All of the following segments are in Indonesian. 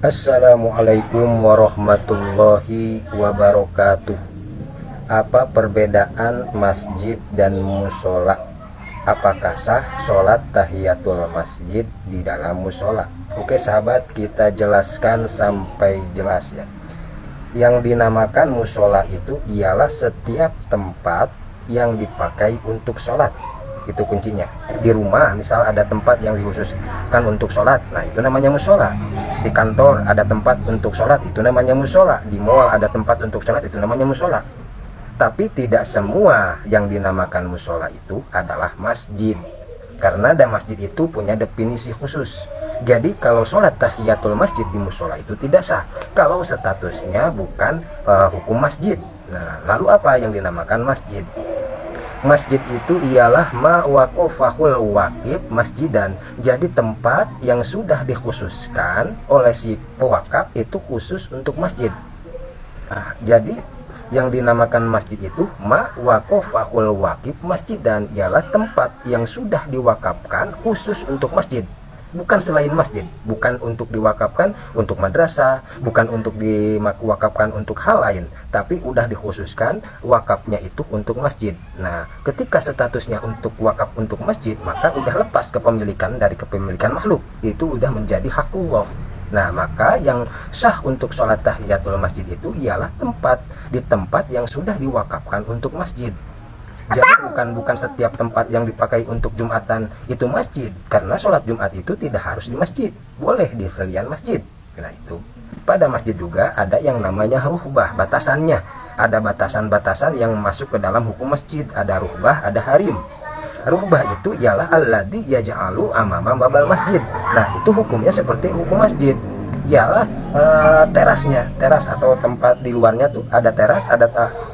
Assalamualaikum warahmatullahi wabarakatuh. Apa perbedaan masjid dan musola? Apakah sah sholat tahiyatul masjid di dalam musola? Oke sahabat, kita jelaskan sampai jelas ya. Yang dinamakan musola itu ialah setiap tempat yang dipakai untuk sholat. Itu kuncinya. Di rumah misal ada tempat yang dikhususkan untuk sholat, nah itu namanya musola. Di kantor ada tempat untuk sholat, itu namanya musola. Di mall ada tempat untuk sholat, itu namanya musola. Tapi tidak semua yang dinamakan musola itu adalah masjid, karena masjid itu punya definisi khusus. Jadi kalau sholat tahiyatul masjid di musola itu tidak sah kalau statusnya bukan hukum masjid. Nah, lalu apa yang dinamakan masjid? Masjid itu ialah ma waqafahul waqif masjidan. Jadi tempat yang sudah dikhususkan oleh si pewakaf itu khusus untuk masjid. Nah, jadi yang dinamakan masjid itu ma waqafahul waqif masjidan, ialah tempat yang sudah diwakafkan khusus untuk masjid. Bukan selain masjid, bukan untuk diwakafkan untuk madrasah, bukan untuk diwakafkan untuk hal lain, tapi udah dikhususkan wakafnya itu untuk masjid. Nah, ketika statusnya untuk wakaf untuk masjid, maka udah lepas kepemilikan dari kepemilikan makhluk, itu udah menjadi hak Allah. Nah, maka yang sah untuk sholat tahiyatul masjid itu ialah di tempat yang sudah diwakafkan untuk masjid. Jadi bukan setiap tempat yang dipakai untuk Jumatan itu masjid, karena sholat Jumat itu tidak harus di masjid, boleh di selian masjid. Nah itu, pada masjid juga ada yang namanya ruhbah, batasannya. Ada batasan-batasan yang masuk ke dalam hukum masjid, ada ruhbah, ada harim. Ruhbah itu ialah alladzi yaj'alu amama babal masjid. Nah itu hukumnya seperti hukum masjid, ialah teras atau tempat di luarnya tuh ada teras,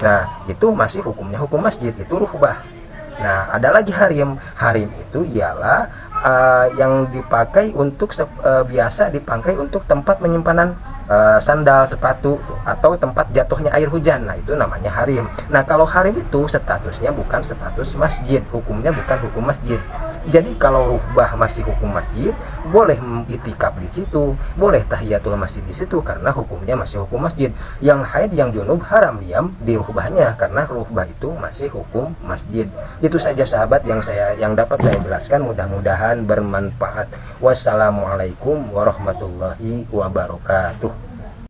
nah itu masih hukumnya hukum masjid, itu ruhbah. Nah ada lagi harim. Harim itu ialah yang dipakai untuk biasa dipakai untuk tempat penyimpanan sandal, sepatu, atau tempat jatuhnya air hujan. Nah itu namanya harim. Nah kalau harim itu statusnya bukan status masjid, hukumnya bukan hukum masjid. Jadi kalau ruhbah masih hukum masjid, boleh itikaf di situ, boleh tahiyatul masjid di situ, karena hukumnya masih hukum masjid. Yang haid, yang junub haram diam di ruhbahnya, karena ruhbah itu masih hukum masjid. Itu saja sahabat yang dapat saya jelaskan, mudah-mudahan bermanfaat. Wassalamualaikum warahmatullahi wabarakatuh.